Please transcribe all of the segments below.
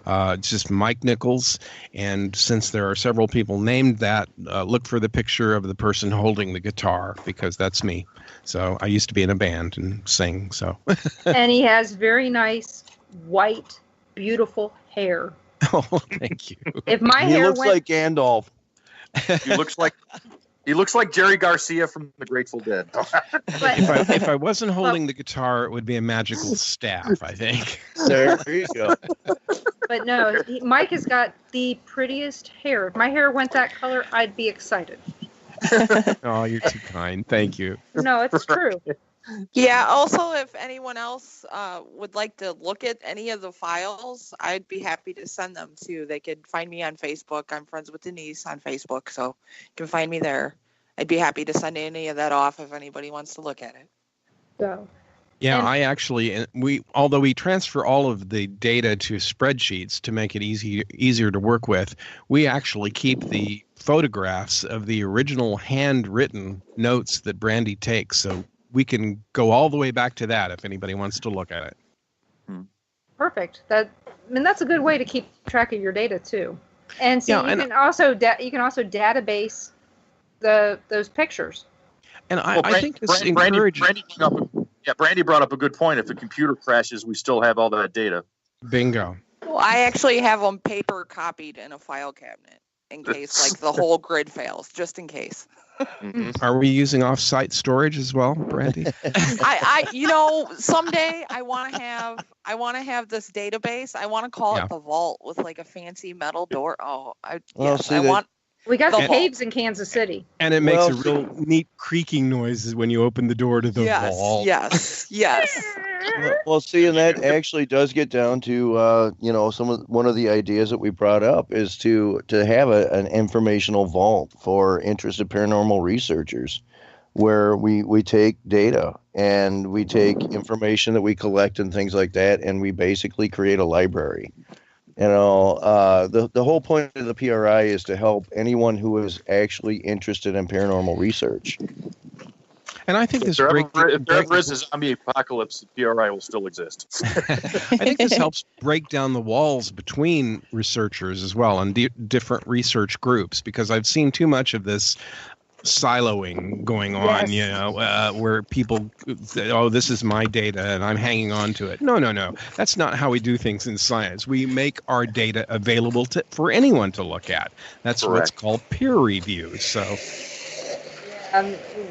It's just Mike Nichols. And since there are several people named that, look for the picture of the person holding the guitar, because that's me. So I used to be in a band and sing. So. And he has very nice, white, beautiful hair. Oh, thank you. If my hair he looks like Gandalf. He looks like Jerry Garcia from the Grateful Dead. But, if I wasn't holding the guitar, it would be a magical staff, I think. There you go. But no, Mike has got the prettiest hair. If my hair went that color, I'd be excited. Oh, you're too kind. Thank you. No, it's true. Yeah, also, if anyone else would like to look at any of the files, I'd be happy to send them to. They could find me on Facebook. I'm friends with Denise on Facebook, so you can find me there. I'd be happy to send any of that off if anybody wants to look at it. So, Yeah, I actually, although we transfer all of the data to spreadsheets to make it easier to work with, we actually keep the photographs of the original handwritten notes that Brandie takes. So we can go all the way back to that if anybody wants to look at it. Perfect. That's a good way to keep track of your data too. And see, Yeah, you can also database those pictures. And I think this encourages. Brandie brought up a good point. If the computer crashes, we still have all that data. Bingo. Well, I actually have them paper copied in a file cabinet in case, like, the whole grid fails, just in case. Are we using off-site storage as well, Brandie? Someday I want to have this database. I want to call it the vault with like a fancy metal door. We got the caves in Kansas City. And it makes a real neat creaking noise when you open the door to the vault. Yes. Well, see, and that actually does get down to, one of the ideas that we brought up is to have an informational vault for interested paranormal researchers, where we take data and we take information that we collect and things like that, and we basically create a library. The whole point of the PRI is to help anyone who is actually interested in paranormal research. And I think if there ever is a zombie apocalypse, the PRI will still exist. I think this helps break down the walls between researchers as well and different research groups, because I've seen too much of this siloing going on, where people say, oh, this is my data and I'm hanging on to it. No. That's not how we do things in science. We make our data available for anyone to look at. That's Correct. What's called peer review. So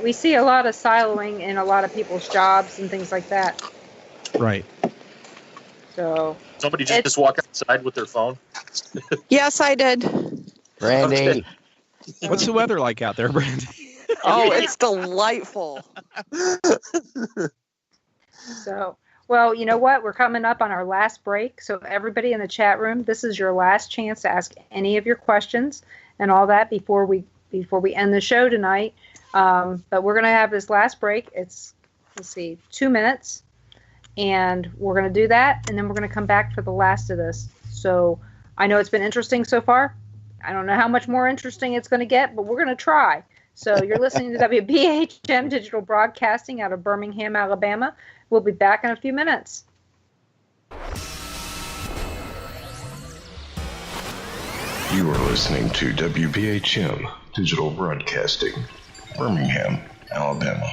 we see a lot of siloing in a lot of people's jobs and things like that. Right. So somebody just walk outside with their phone? Yes, I did. Brandie. Okay. What's the weather like out there, Brandie? Oh, it's delightful. So, well, you know what? We're coming up on our last break. So everybody in the chat room, this is your last chance to ask any of your questions and all that before we end the show tonight. But we're going to have this last break. It's, 2 minutes. And we're going to do that. And then we're going to come back for the last of this. So I know it's been interesting so far. I don't know how much more interesting it's going to get, but we're going to try. So you're listening to WBHM Digital Broadcasting out of Birmingham, Alabama. We'll be back in a few minutes. You are listening to WBHM Digital Broadcasting, Birmingham, Alabama.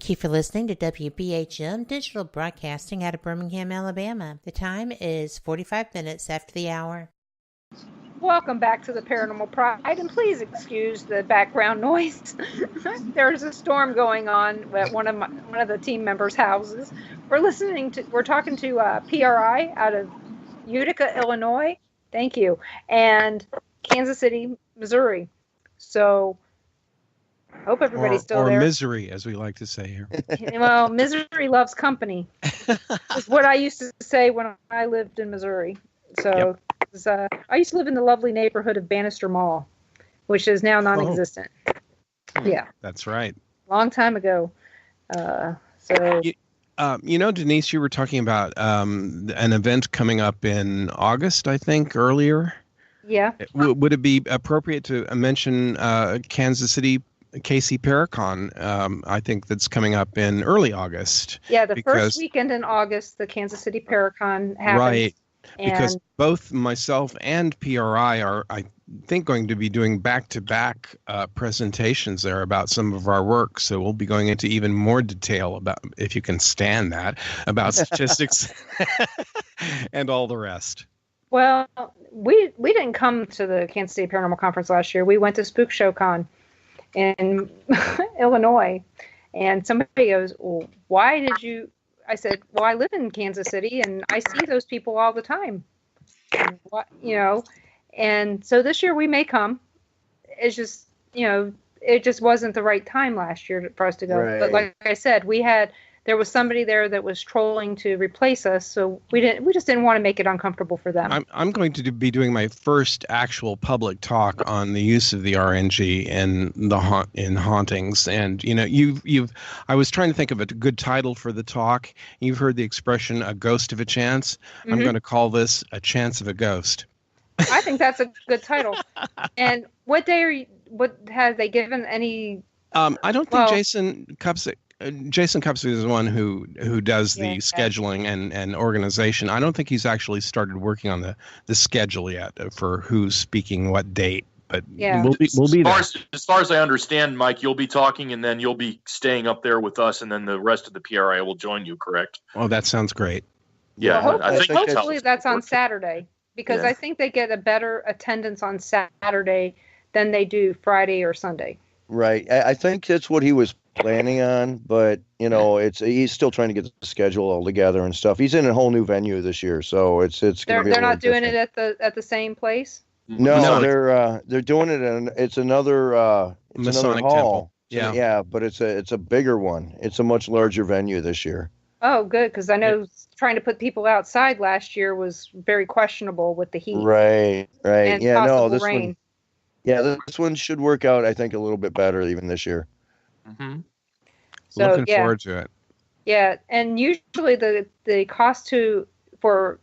Thank you for listening to WBHM Digital Broadcasting out of Birmingham, Alabama. The time is 45 minutes after the hour. Welcome back to the Paranormal Pride, and please excuse the background noise. There's a storm going on at one of the team members' houses. We're talking to PRI out of Utica, Illinois. Thank you, and Kansas City, Missouri. So, hope everybody's still there. Or misery, as we like to say here. Well, misery loves company. Is what I used to say when I lived in Missouri. So. Yep. I used to live in the lovely neighborhood of Bannister Mall, which is now non-existent. Yeah. That's right. Long time ago. Denise, you were talking about an event coming up in August, I think, earlier. Yeah. Would it be appropriate to mention Kansas City KC Paracon? I think that's coming up in early August. Yeah, first weekend in August, the Kansas City Paracon happens. Right. Because both myself and PRI are, I think, going to be doing back-to-back presentations there about some of our work. So we'll be going into even more detail about, if you can stand that, about statistics and all the rest. Well, we didn't come to the Kansas City Paranormal Conference last year. We went to Spook Show Con in Illinois. And somebody goes, well, why did you... I said, well, I live in Kansas City and I see those people all the time. And so this year we may come. It's just, it just wasn't the right time last year for us to go. Right. But like I said, there was somebody there that was trolling to replace us, so we just didn't want to make it uncomfortable for them. I'm going to be doing my first actual public talk on the use of the RNG in hauntings, and I was trying to think of a good title for the talk. You've heard the expression "a ghost of a chance." Mm-hmm. I'm going to call this "a chance of a ghost." I think that's a good title. And what day have they given any? I don't think Jason Kupsik. Jason Kupsik is the one who does the scheduling and organization. I don't think he's actually started working on the schedule yet for who's speaking what date. But we'll be there. As far as I understand, Mike, you'll be talking and then you'll be staying up there with us, and then the rest of the PRI will join you. Correct? Oh, that sounds great. Yeah, well, hopefully that's on Saturday, because I think they get a better attendance on Saturday than they do Friday or Sunday. Right. I think that's what he was planning on, but he's still trying to get the schedule all together and stuff. He's in a whole new venue this year, so it's they're not doing it at the same place. No, they're doing it in it's another Masonic hall. Temple. Yeah, but it's a bigger one. It's a much larger venue this year. Oh, good, because I know trying to put people outside last year was very questionable with the heat. Right. And this rain. One. Yeah, this one should work out, I think, a little bit better even this year. Mm-hmm. So, looking forward to it. Yeah, and usually the cost for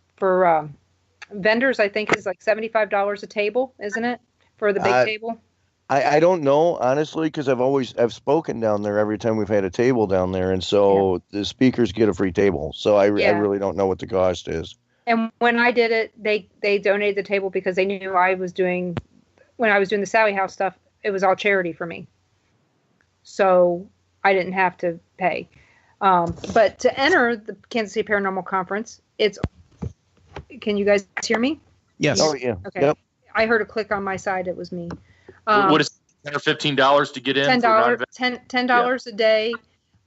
vendors, I think, is like $75 a table, isn't it, for the big table? I don't know, honestly, because I've spoken down there every time we've had a table down there, and so the speakers get a free table. So I really don't know what the cost is. And when I did it, they donated the table because they knew when I was doing the Sally House stuff, it was all charity for me. So I didn't have to pay. But to enter the Kansas City Paranormal Conference, can you guys hear me? Yes. Oh, yeah. Okay. Yep. I heard a click on my side. It was me. What is $10 or $15 to get in? $10 a day.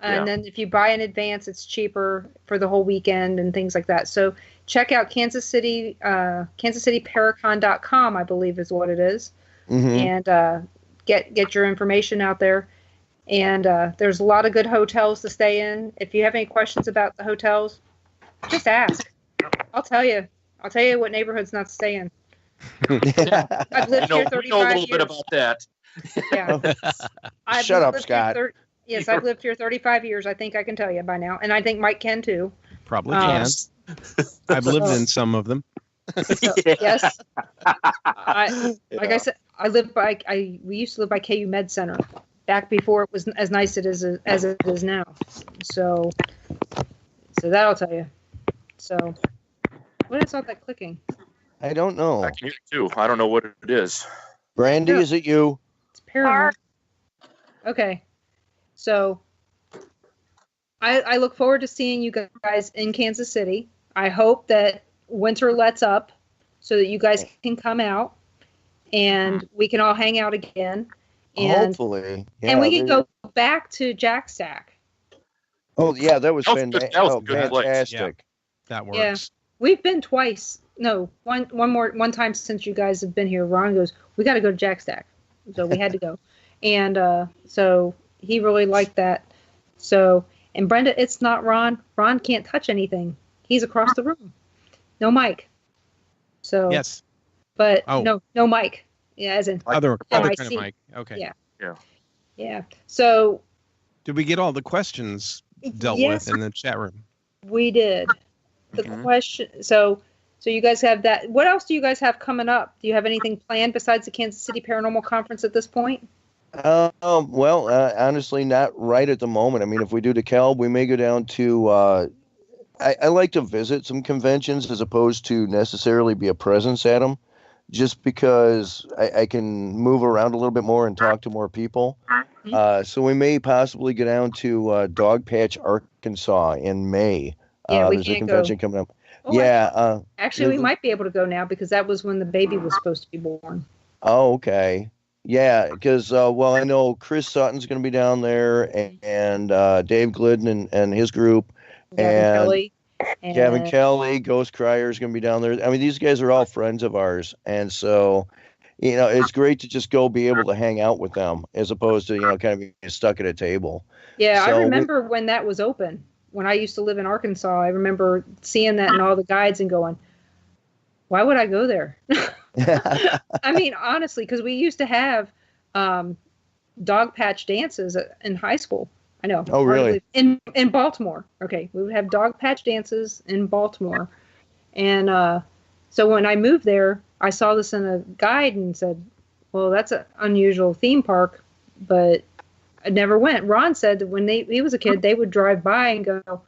And then if you buy in advance, it's cheaper for the whole weekend and things like that. So check out Kansas City, KansasCityParacon.com, I believe is what it is. Mm-hmm. And get your information out there. And there's a lot of good hotels to stay in. If you have any questions about the hotels, just ask. I'll tell you what neighborhoods not to stay in. I've lived here 35 years. We know a little bit about that. Yeah. Shut up, Scott. Yes, I've lived here 35 years. I think I can tell you by now. And I think Mike can too. Probably can. I've lived in some of them. Yes. Like I said, we used to live by KU Med Center back before it was as nice as it is now. So that'll tell you. So what is all that clicking? I don't know. I can hear it too. I don't know what it is. Brandie, is it you? It's paranormal. Okay. So I look forward to seeing you guys in Kansas City. I hope that winter lets up so that you guys can come out and we can all hang out again. And, hopefully. Yeah, and we can go back to Jack Stack. Oh, yeah, that was fantastic. Yeah, that works. Yeah, we've been twice. No, one time since you guys have been here. Ron goes, we got to go to Jack Stack. So we had to go. And so he really liked that. So, and Brenda, it's not Ron. Ron can't touch anything. He's across the room. No mic. So yes. But no mic. Yeah, as in other kind of mic. Okay. Yeah. So did we get all the questions dealt with in the chat room? We did. The question. So you guys have that. What else do you guys have coming up? Do you have anything planned besides the Kansas City Paranormal Conference at this point? Well, honestly, not right at the moment. I mean, if we do DeKalb, we may go down to. I like to visit some conventions as opposed to necessarily be a presence at them, just because I can move around a little bit more and talk to more people. So we may possibly go down to Dogpatch, Arkansas in May. Yeah, we there's can't a convention go. coming up. Oh, actually, we might be able to go now because that was when the baby was supposed to be born. Oh, okay. Yeah, because, I know Chris Sutton's going to be down there and Dave Glidden and his group. Gavin Kelly, Ghost Crier is going to be down there. I mean, these guys are all friends of ours. And so, it's great to just go be able to hang out with them as opposed to, kind of being stuck at a table. Yeah, so I remember when that was open. When I used to live in Arkansas, I remember seeing that in all the guides and going, why would I go there? I mean, honestly, because we used to have dog patch dances in high school. I know. Oh, really? In Baltimore. Okay. We would have dog patch dances in Baltimore. And so when I moved there, I saw this in a guide and said, well, that's an unusual theme park, but I never went. Ron said that when he was a kid, they would drive by and go,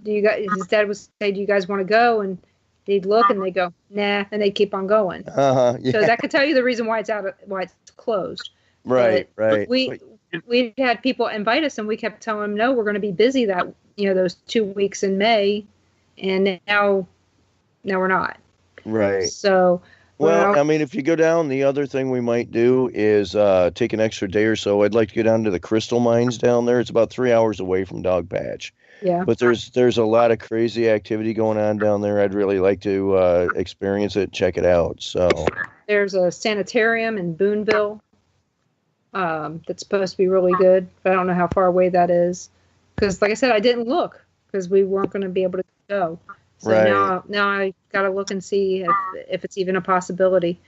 his dad would say, do you guys want to go? And they'd look and they go, nah, and they'd keep on going. Yeah. So that could tell you the reason why it's closed. Right. We had people invite us and we kept telling them, no, we're going to be busy those 2 weeks in May. And now we're not. Right. So, well, I mean, if you go down, the other thing we might do is take an extra day or so. I'd like to go down to the Crystal Mines down there. It's about 3 hours away from Dogpatch. Yeah. But there's a lot of crazy activity going on down there. I'd really like to experience it, check it out. So there's a sanitarium in Boonville that's supposed to be really good, but I don't know how far away that is. Because, like I said, I didn't look because we weren't going to be able to go. So now I got to look and see if it's even a possibility.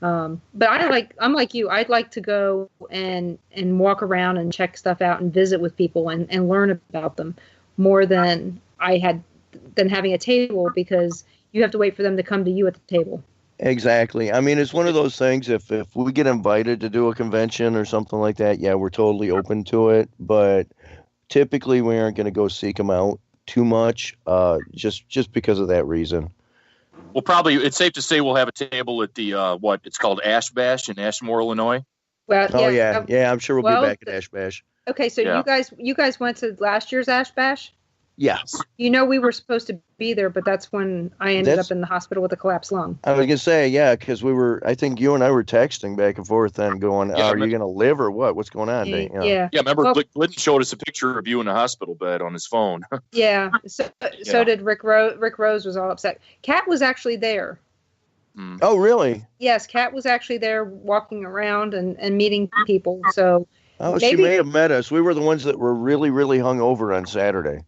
But I'm like you. I'd like to go and walk around and check stuff out and visit with people and learn about them more than having a table, because you have to wait for them to come to you at the table. Exactly. I mean, it's one of those things. If we get invited to do a convention or something like that, yeah, we're totally open to it. But typically, we aren't going to go seek them out too much, just because of that reason. Well, probably it's safe to say we'll have a table at the what it's called Ash Bash in Ashmore, Illinois. Well, yeah, I'm sure we'll be back at Ash Bash. Okay, so you guys went to last year's Ash Bash? Yeah. We were supposed to be there, but that's when I ended up in the hospital with a collapsed lung. I was going to say, yeah, because I think you and I were texting back and forth and going, are you going to live or what? What's going on? Yeah. Remember, Glidden showed us a picture of you in a hospital bed on his phone. Yeah. So did Rick Rose. Rick Rose was all upset. Kat was actually there. Oh, really? Yes, Kat was actually there walking around and meeting people. So she may have met us. We were the ones that were really, really hungover on Saturday.